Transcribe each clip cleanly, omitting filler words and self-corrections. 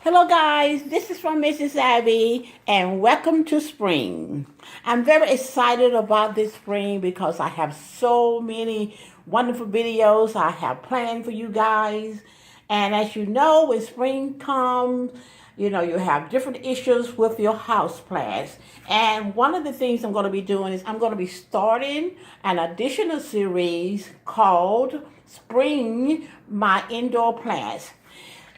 Hello guys, this is from Mrs. Abby and welcome to spring. I'm very excited about this spring because I have so many wonderful videos I have planned for you guys. And as you know, when spring comes, you have different issues with your house plants. And one of the things I'm going to be doing is I'm going to be starting an additional series called Spring My Indoor Plants.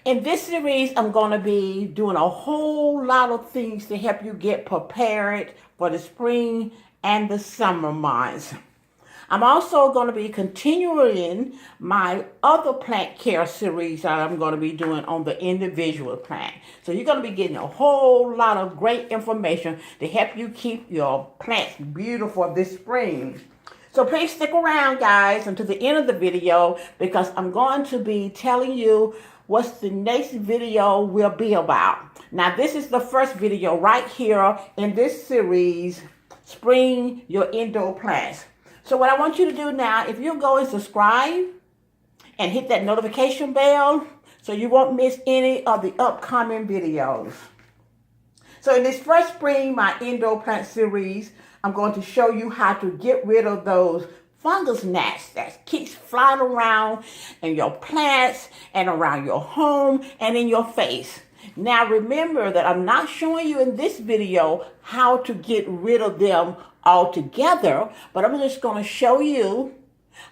In this series, I'm going to be doing a whole lot of things to help you get prepared for the spring and the summer months. I'm also going to be continuing my other plant care series that I'm going to be doing on the individual plant. So you're going to be getting a whole lot of great information to help you keep your plants beautiful this spring. So please stick around, guys, until the end of the video because I'm going to be telling you what the next video will be about. Now, this is the first video right here in this series, Spring Your Indoor Plants. So what I want you to do now, if you go and subscribe and hit that notification bell so you won't miss any of the upcoming videos. So in this first Spring My Indoor Plant series, I'm going to show you how to get rid of those fungus gnats that keeps flying around in your plants and around your home and in your face. Now remember that I'm not showing you in this video how to get rid of them altogether, but I'm just going to show you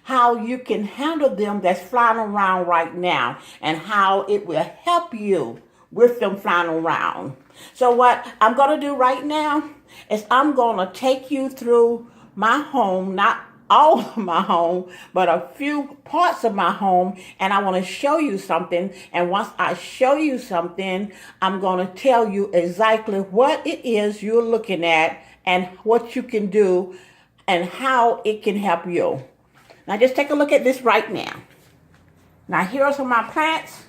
how you can handle them that's flying around right now and how it will help you with them flying around. So what I'm going to do right now is I'm going to take you through my home, not all of my home, but a few parts of my home, and I want to show you something. And once I show you something, I'm going to tell you exactly what it is you're looking at and what you can do and how it can help you. Now just take a look at this right now. Now here are some of my plants,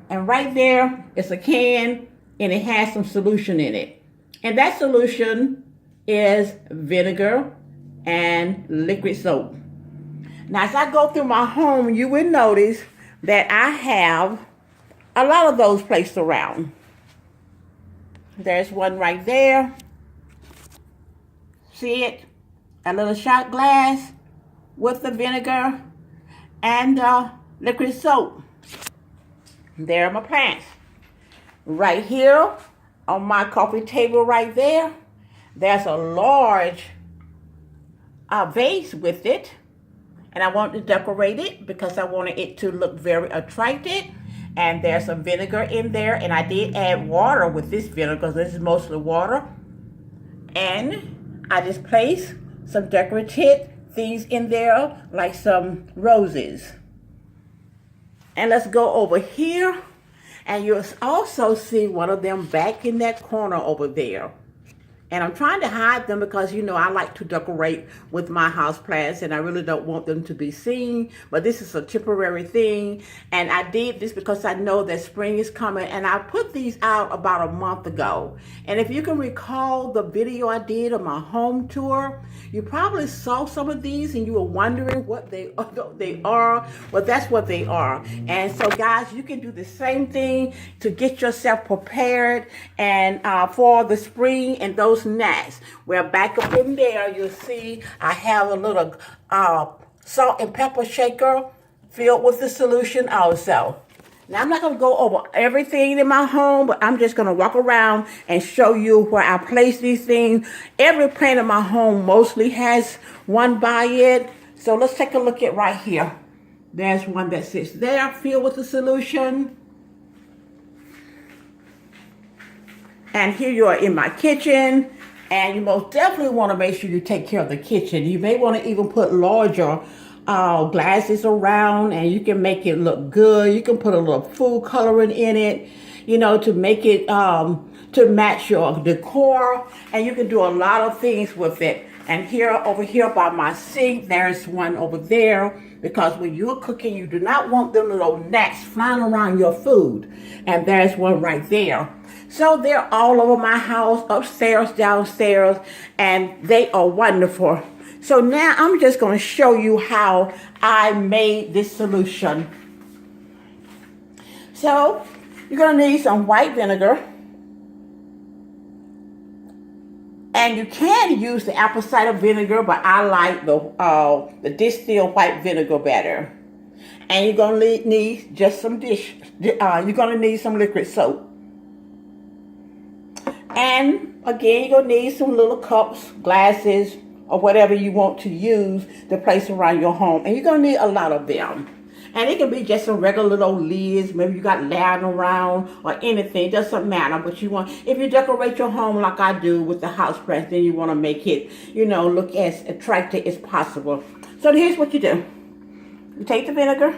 and right there is a can and it has some solution in it. And that solution is vinegar and liquid soap. Now, as I go through my home, you will notice that I have a lot of those placed around. There's one right there. See it? A little shot glass with the vinegar and liquid soap. There are my plants. Right here on my coffee table right there, there's a large vase with it, and I want to decorate it because I wanted it to look very attractive. And there's some vinegar in there, and I did add water with this vinegar because this is mostly water. And I just placed some decorative things in there like some roses. And let's go over here, and you'll also see one of them back in that corner over there. And I'm trying to hide them because, I like to decorate with my house plants and I really don't want them to be seen. But this is a temporary thing. And I did this because I know that spring is coming. And I put these out about a month ago. And if you can recall the video I did of my home tour, you probably saw some of these and you were wondering what they are. Well, that's what they are. And so, guys, you can do the same thing to get yourself prepared and for the spring and those gnats. Well, back up in there, you'll see I have a little salt and pepper shaker filled with the solution also. Now, I'm not going to go over everything in my home, but I'm just going to walk around and show you where I place these things. Every plant in my home mostly has one by it. So let's take a look at right here. There's one that sits there filled with the solution. And here you are in my kitchen. And you most definitely want to make sure you take care of the kitchen. You may want to even put larger glasses around, and you can make it look good. You can put a little food coloring in it, to make it to match your decor. And you can do a lot of things with it. And over here by my sink, there's one over there. Because when you're cooking, you do not want them little gnats flying around your food. And there's one right there. So they're all over my house, upstairs, downstairs, and they are wonderful. So now I'm just going to show you how I made this solution. So You're going to need some white vinegar. And you can use the apple cider vinegar, but I like the distilled white vinegar better. And you're going to need just some you're going to need some liquid soap. And again, you're going to need some little cups, glasses, or whatever you want to use to place around your home. And you're going to need a lot of them. And it can be just some regular little lids. Maybe you got laying around or anything. It doesn't matter. But you want, if you decorate your home like I do with the house plants, then you want to make it, look as attractive as possible. So here's what you do. You take the vinegar.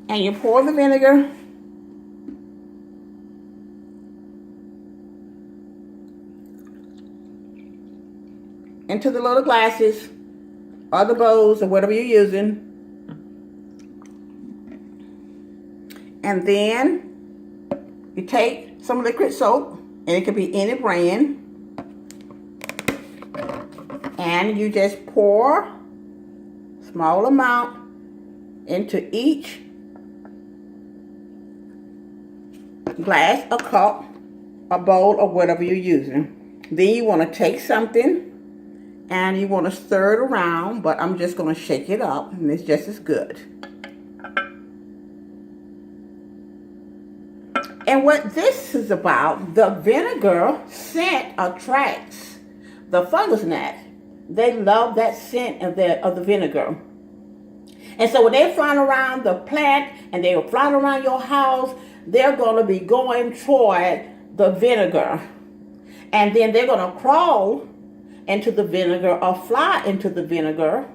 And you pour the vinegar into the little glasses or the bowls or whatever you're using. And then you take some liquid soap, and it can be any brand. And you just pour a small amount into each glass, a cup, a bowl, or whatever you're using. Then you want to take something and you want to stir it around, but I'm just going to shake it up, and it's just as good. And what this is about, the vinegar scent attracts the fungus gnats. They love that scent of the vinegar. And so when they're flying around the plant and they're flying around your house, they're going to be going toward the vinegar. And then they're going to crawl into the vinegar or fly into the vinegar.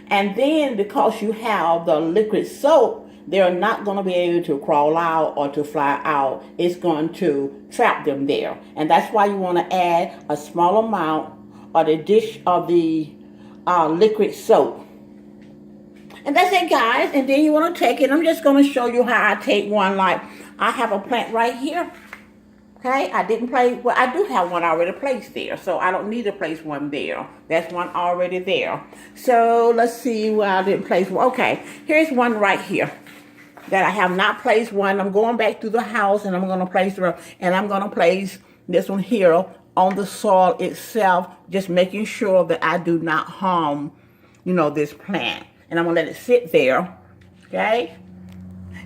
And then because you have the liquid soap, they're not going to be able to crawl out or to fly out. It's going to trap them there. And that's why you want to add a small amount of the dish of the liquid soap. And that's it, guys. And then you want to take it. I'm just going to show you how I take one. Like, I have a plant right here. Okay, I didn't place, well, I do have one already placed there, so I don't need to place one there. That's one already there. So let's see where I didn't place one. Okay, here's one right here that I have not placed one. I'm going back through the house, and I'm going to place this one here on the soil itself, just making sure that I do not harm, this plant. And I'm going to let it sit there, okay?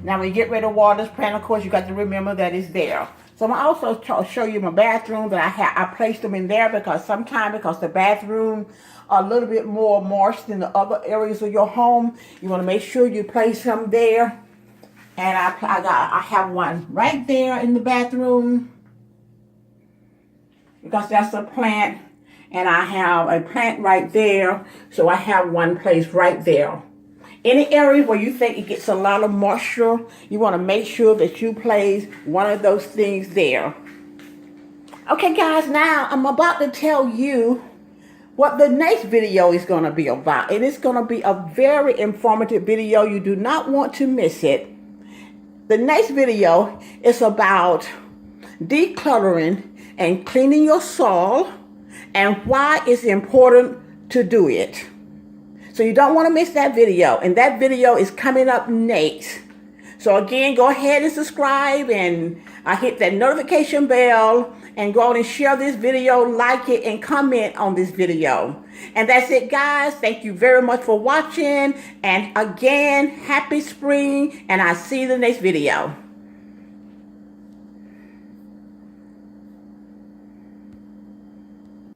Now, when you get ready to water this plant, of course, you got to remember that it's there. So I'm going to also show you my bathroom that I placed them in there because the bathroom are a little bit more moist than the other areas of your home. You want to make sure you place them there. And I have one right there in the bathroom because that's a plant. And I have a plant right there. So I have one placed right there. Any area where you think it gets a lot of moisture, you want to make sure that you place one of those things there. Okay, guys, now I'm about to tell you what the next video is going to be about. And it's going to be a very informative video. You do not want to miss it. The next video is about decluttering and cleaning your soil and why it's important to do it. So you don't want to miss that video. And that video is coming up next. So again, go ahead and subscribe and hit that notification bell and go on and share this video, like it, and comment on this video. And that's it, guys. Thank you very much for watching. And again, happy spring. And I'll see you in the next video.